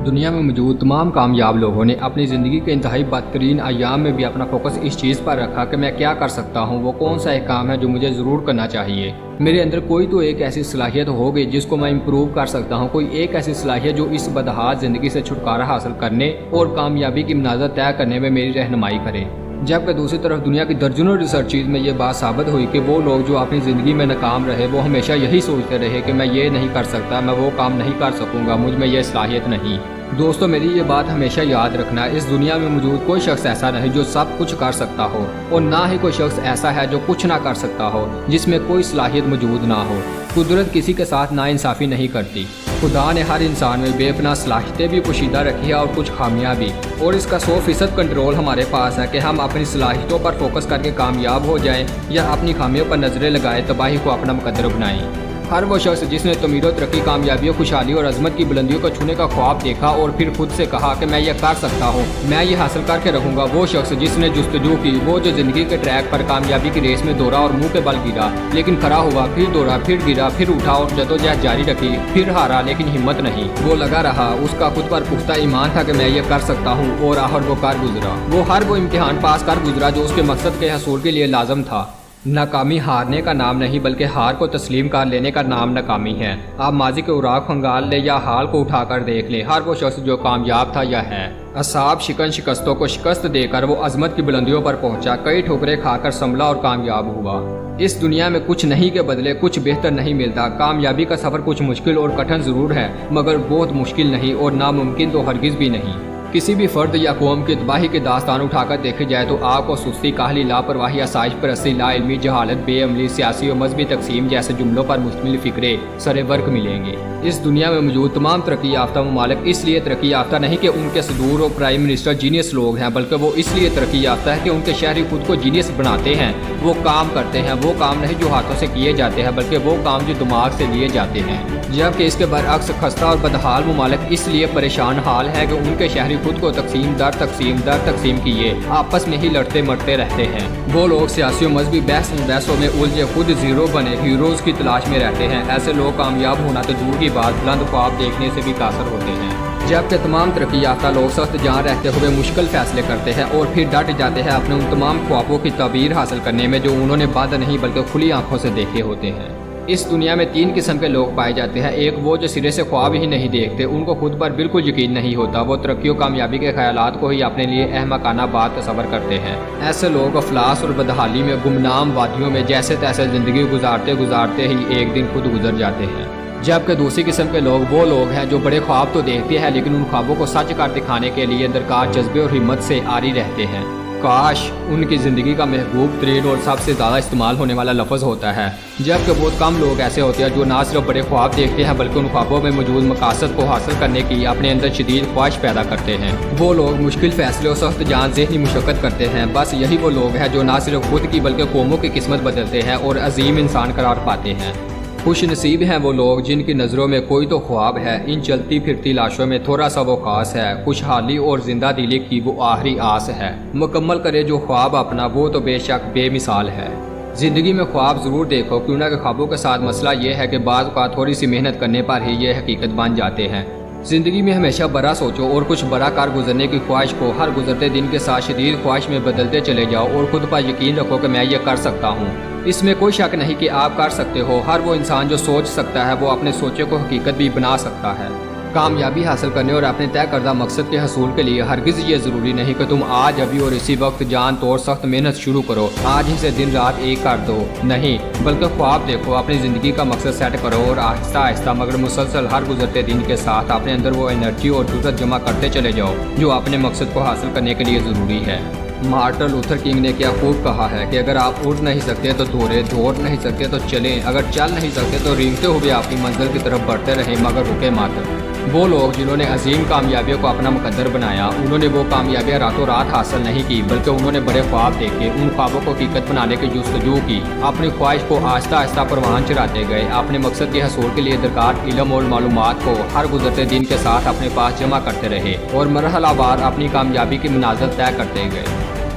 دنیا میں موجود تمام کامیاب لوگوں نے اپنی زندگی کے انتہائی بدترین ایام میں بھی اپنا فوکس اس چیز پر رکھا کہ میں کیا کر سکتا ہوں، وہ کون سا ایک کام ہے جو مجھے ضرور کرنا چاہیے۔ میرے اندر کوئی تو ایک ایسی صلاحیت ہوگی جس کو میں امپروو کر سکتا ہوں، کوئی ایک ایسی صلاحیت جو اس بدحال زندگی سے چھٹکارا حاصل کرنے اور کامیابی کی منازل طے کرنے میں میری رہنمائی کرے۔ جبکہ دوسری طرف دنیا کی درجنوں ریسرچز میں یہ بات ثابت ہوئی کہ وہ لوگ جو اپنی زندگی میں ناکام رہے وہ ہمیشہ یہی سوچتے رہے کہ میں یہ نہیں کر سکتا، میں وہ کام نہیں کر سکوں گا، مجھ میں یہ صلاحیت نہیں۔ دوستو، میری یہ بات ہمیشہ یاد رکھنا، اس دنیا میں موجود کوئی شخص ایسا نہیں جو سب کچھ کر سکتا ہو، اور نہ ہی کوئی شخص ایسا ہے جو کچھ نہ کر سکتا ہو، جس میں کوئی صلاحیت موجود نہ ہو۔ قدرت کسی کے ساتھ ناانصافی نہیں کرتی۔ خدا نے ہر انسان میں بے پناہ صلاحیتیں بھی پوشیدہ رکھی ہے اور کچھ خامیاں بھی، اور اس کا 100% کنٹرول ہمارے پاس ہے کہ ہم اپنی صلاحیتوں پر فوکس کر کے کامیاب ہو جائیں یا اپنی خامیوں پر نظریں لگائے تباہی کو اپنا مقدر بنائیں۔ ہر وہ شخص جس نے تعمیر و ترقی، کامیابیوں، خوشحالی اور عظمت کی بلندیوں کو چھونے کا خواب دیکھا اور پھر خود سے کہا کہ میں یہ کر سکتا ہوں، میں یہ حاصل کر کے رہوں گا، وہ شخص جس نے جستجو کی، وہ جو زندگی کے ٹریک پر کامیابی کی ریس میں دوڑا اور منہ کے بل گرا لیکن کھڑا ہوا، پھر دوڑا، پھر گرا، پھر اٹھا اور جدوجہد جاری رکھی، پھر ہارا لیکن ہمت نہیں، وہ لگا رہا، اس کا خود پر پختہ ایمان تھا کہ میں یہ کر سکتا ہوں، اور آخر وہ کر گزرا۔ وہ ہر وہ امتحان پاس کر گزرا جو اس کے مقصد کے حصول کے لیے لازم تھا۔ ناکامی ہارنے کا نام نہیں بلکہ ہار کو تسلیم کر لینے کا نام ناکامی ہے۔ آپ ماضی کے اوراق کھنگال لیں یا حال کو اٹھا کر دیکھ لیں، ہر وہ شخص جو کامیاب تھا یا ہے، اصحاب شکستوں کو شکست دے کر وہ عظمت کی بلندیوں پر پہنچا، کئی ٹھوکریں کھا کر سنبھلا اور کامیاب ہوا۔ اس دنیا میں کچھ نہیں کے بدلے کچھ بہتر نہیں ملتا۔ کامیابی کا سفر کچھ مشکل اور کٹھن ضرور ہے، مگر بہت مشکل نہیں اور ناممکن تو ہرگز بھی نہیں۔ کسی بھی فرد یا قوم کی تباہی کے داستان اٹھا کر دیکھی جائے تو آپ کو سستی، کاہلی، لاپرواہی، آسائش پرستی، لا علمی، جہالت، بے عملی، سیاسی اور مذہبی تقسیم جیسے جملوں پر مشتمل فکرے سر ورق ملیں گے۔ اس دنیا میں موجود تمام ترقی یافتہ ممالک اس لیے ترقی یافتہ نہیں کہ ان کے صدور اور پرائم منسٹر جینیس لوگ ہیں، بلکہ وہ اس لیے ترقی یافتہ ہے کہ ان کے شہری خود کو جینیس بناتے ہیں۔ وہ کام کرتے ہیں، وہ کام نہیں جو ہاتھوں سے کیے جاتے ہیں بلکہ وہ کام جو دماغ سے لیے جاتے ہیں۔ جبکہ اس کے برعکس خستہ اور بدحال ممالک اس لیے پریشان حال ہے کہ ان کے شہری خود کو تقسیم در تقسیم کیے آپس میں ہی لڑتے مرتے رہتے ہیں۔ وہ لوگ سیاسی و مذہبی بحثوں میں الجھے خود زیرو بنے ہیروز کی تلاش میں رہتے ہیں۔ ایسے لوگ کامیاب ہونا تو دور کی بات بلند خواب دیکھنے سے بھی قاصر ہوتے ہیں۔ جبکہ تمام ترقی یافتہ لوگ سخت جان رہتے ہوئے مشکل فیصلے کرتے ہیں اور پھر ڈٹ جاتے ہیں اپنے ان تمام خوابوں کی تعبیر حاصل کرنے میں جو انہوں نے بند نہیں بلکہ کھلی آنکھوں سے دیکھے ہوتے ہیں۔ اس دنیا میں 3 قسم کے لوگ پائے جاتے ہیں۔ ایک وہ جو سرے سے خواب ہی نہیں دیکھتے، ان کو خود پر بالکل یقین نہیں ہوتا، وہ ترقی و کامیابی کے خیالات کو ہی اپنے لیے احمقانہ بات تصور کرتے ہیں۔ ایسے لوگ افلاس اور بدحالی میں گمنام وادیوں میں جیسے تیسے زندگی گزارتے ہی ایک دن خود گزر جاتے ہیں۔ جبکہ دوسری قسم کے لوگ وہ لوگ ہیں جو بڑے خواب تو دیکھتے ہیں لیکن ان خوابوں کو سچ کر دکھانے کے لیے درکار جذبے اور ہمت سے عاری رہتے ہیں۔ کاش ان کی زندگی کا محبوب ترین اور سب سے زیادہ استعمال ہونے والا لفظ ہوتا ہے۔ جبکہ بہت کم لوگ ایسے ہوتے ہیں جو نہ صرف بڑے خواب دیکھتے ہیں بلکہ ان خوابوں میں موجود مقاصد کو حاصل کرنے کی اپنے اندر شدید خواہش پیدا کرتے ہیں۔ وہ لوگ مشکل فیصلے اور سخت جان ذہنی مشقت کرتے ہیں۔ بس یہی وہ لوگ ہیں جو نہ صرف خود کی بلکہ قوموں کی قسمت بدلتے ہیں اور عظیم انسان قرار پاتے ہیں۔ خوش نصیب ہیں وہ لوگ جن کی نظروں میں کوئی تو خواب ہے، ان چلتی پھرتی لاشوں میں تھوڑا سا وہ خاص ہے، خوشحالی اور زندہ دلی کی وہ آخری آس ہے۔ مکمل کرے جو خواب اپنا وہ تو بے شک بے مثال ہے۔ زندگی میں خواب ضرور دیکھو، کیوں نہ کہ خوابوں کے ساتھ مسئلہ یہ ہے کہ بعض اوقات تھوڑی سی محنت کرنے پر ہی یہ حقیقت بن جاتے ہیں۔ زندگی میں ہمیشہ بڑا سوچو اور کچھ بڑا کر گزرنے کی خواہش کو ہر گزرتے دن کے ساتھ شدید خواہش میں بدلتے چلے جاؤ اور خود پر یقین رکھو کہ میں یہ کر سکتا ہوں۔ اس میں کوئی شک نہیں کہ آپ کر سکتے ہو۔ ہر وہ انسان جو سوچ سکتا ہے وہ اپنے سوچے کو حقیقت بھی بنا سکتا ہے۔ کامیابی حاصل کرنے اور اپنے طے کردہ مقصد کے حصول کے لیے ہرگز یہ ضروری نہیں کہ تم آج ابھی اور اسی وقت جان توڑ سخت محنت شروع کرو، آج ہی سے دن رات ایک کر دو، نہیں، بلکہ خواب دیکھو، اپنی زندگی کا مقصد سیٹ کرو اور آہستہ آہستہ مگر مسلسل ہر گزرتے دن کے ساتھ اپنے اندر وہ انرجی اور جرأت جمع کرتے چلے جاؤ جو اپنے مقصد کو حاصل کرنے کے لیے ضروری ہے۔ مارٹن لوتھر کنگ نے کیا خوب کہا ہے کہ اگر آپ اڑ نہیں سکتے تو دوڑ نہیں سکتے تو چلیں، اگر چل نہیں سکتے تو رینگتے ہوئے اپنی منزل کی طرف بڑھتے رہیں مگر رکے مت۔ وہ لوگ جنہوں نے عظیم کامیابیوں کو اپنا مقدر بنایا، انہوں نے وہ کامیابیاں راتوں رات حاصل نہیں کی بلکہ انہوں نے بڑے خواب دیکھے، ان خوابوں کو حقیقت بنانے کی جستجو کی، اپنی خواہش کو آہستہ آہستہ پروان چڑھاتے گئے، اپنے مقصد کے حصول کے لیے درکار علم اور معلومات کو ہر گزرتے دن کے ساتھ اپنے پاس جمع کرتے رہے اور مرحلہ وار اپنی کامیابی کی منازل طے کرتے گئے۔